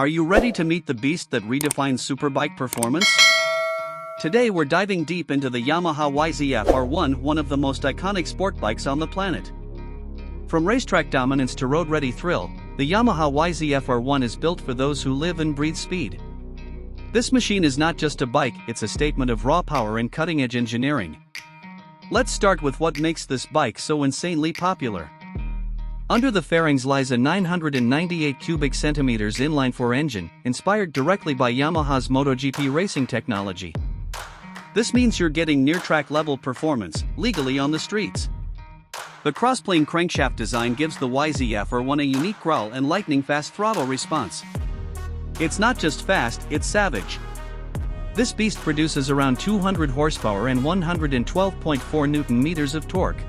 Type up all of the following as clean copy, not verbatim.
Are you ready to meet the beast that redefines superbike performance? Today we're diving deep into the Yamaha YZF-R1, one of the most iconic sport bikes on the planet. From racetrack dominance to road-ready thrill, the Yamaha YZF-R1 is built for those who live and breathe speed. This machine is not just a bike, it's a statement of raw power and cutting-edge engineering. Let's start with what makes this bike so insanely popular. Under the fairings lies a 998 cubic centimeters inline-4 engine, inspired directly by Yamaha's MotoGP racing technology. This means you're getting near-track level performance, legally on the streets. The crossplane crankshaft design gives the YZF-R1 a unique growl and lightning-fast throttle response. It's not just fast, it's savage. This beast produces around 200 horsepower and 112.4 Newton-meters of torque.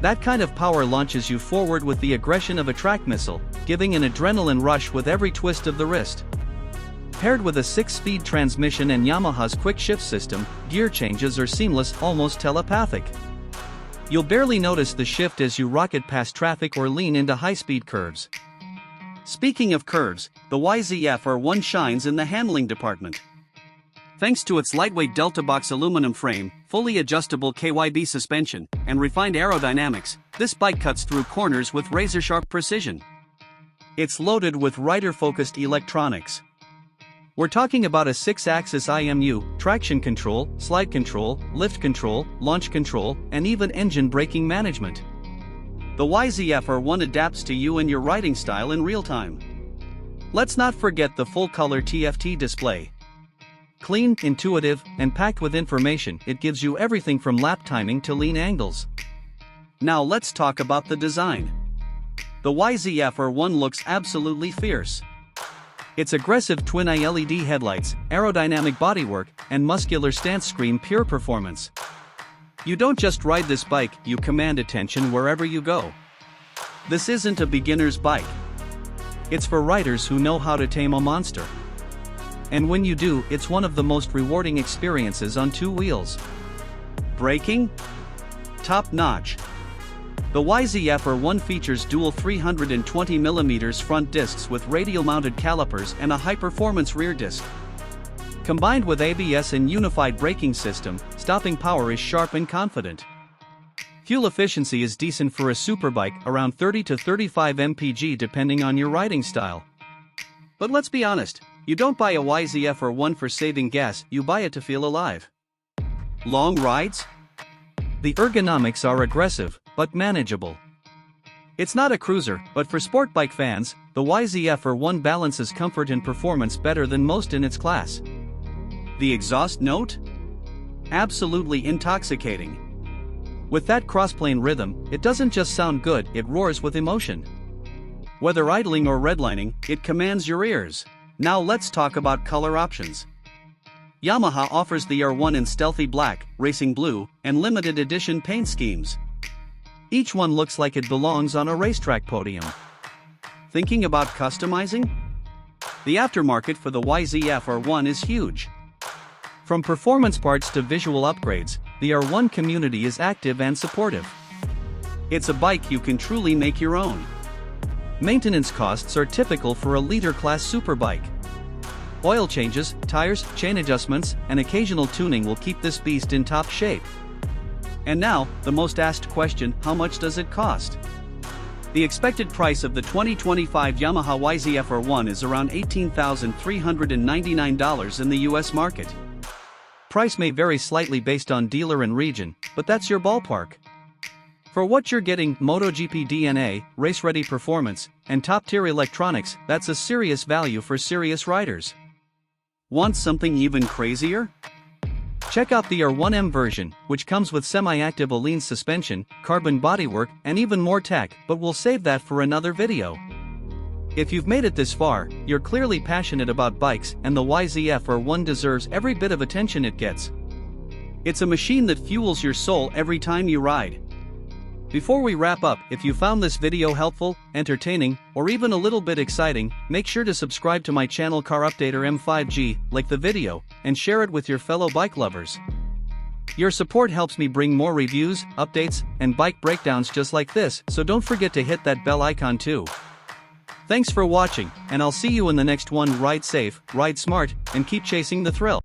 That kind of power launches you forward with the aggression of a track missile, giving an adrenaline rush with every twist of the wrist. Paired with a 6-speed transmission and Yamaha's quick shift system, gear changes are seamless, almost telepathic. You'll barely notice the shift as you rocket past traffic or lean into high-speed curves. Speaking of curves, the YZF-R1 shines in the handling department. Thanks to its lightweight Deltabox aluminum frame, fully adjustable KYB suspension, and refined aerodynamics, this bike cuts through corners with razor-sharp precision. It's loaded with rider-focused electronics. We're talking about a 6-axis IMU, traction control, slide control, lift control, launch control, and even engine braking management. The YZF-R1 adapts to you and your riding style in real time. Let's not forget the full-color TFT display. Clean, intuitive, and packed with information, it gives you everything from lap timing to lean angles. Now let's talk about the design. The YZF-R1 looks absolutely fierce. Its aggressive twin-eye LED headlights, aerodynamic bodywork, and muscular stance scream pure performance. You don't just ride this bike, you command attention wherever you go. This isn't a beginner's bike. It's for riders who know how to tame a monster. And when you do, it's one of the most rewarding experiences on two wheels. Braking? Top-notch. The YZF-R1 features dual 320mm front discs with radial-mounted calipers and a high-performance rear disc. Combined with ABS and unified braking system, stopping power is sharp and confident. Fuel efficiency is decent for a superbike, around 30 to 35 mpg depending on your riding style. But let's be honest, you don't buy a YZF-R1 for saving gas, you buy it to feel alive. Long rides? The ergonomics are aggressive, but manageable. It's not a cruiser, but for sport bike fans, the YZF-R1 balances comfort and performance better than most in its class. The exhaust note? Absolutely intoxicating. With that crossplane rhythm, it doesn't just sound good, it roars with emotion. Whether idling or redlining, it commands your ears. Now let's talk about color options. Yamaha offers the R1 in stealthy black, racing blue, and limited edition paint schemes. Each one looks like it belongs on a racetrack podium. Thinking about customizing? The aftermarket for the YZF-R1 is huge. From performance parts to visual upgrades, the R1 community is active and supportive. It's a bike you can truly make your own. Maintenance costs are typical for a leader-class superbike. Oil changes, tires, chain adjustments, and occasional tuning will keep this beast in top shape. And now, the most asked question, how much does it cost? The expected price of the 2025 Yamaha YZF-R1 is around $18,399 in the US market. Price may vary slightly based on dealer and region, but that's your ballpark. For what you're getting, MotoGP DNA, race-ready performance, and top-tier electronics, that's a serious value for serious riders. Want something even crazier? Check out the R1M version, which comes with semi-active Alene suspension, carbon bodywork, and even more tech, but we'll save that for another video. If you've made it this far, you're clearly passionate about bikes, and the YZF-R1 deserves every bit of attention it gets. It's a machine that fuels your soul every time you ride. Before we wrap up, if you found this video helpful, entertaining, or even a little bit exciting, make sure to subscribe to my channel Car Updater M5G, like the video, and share it with your fellow bike lovers. Your support helps me bring more reviews, updates, and bike breakdowns just like this, so don't forget to hit that bell icon too. Thanks for watching, and I'll see you in the next one. Ride safe, ride smart, and keep chasing the thrill.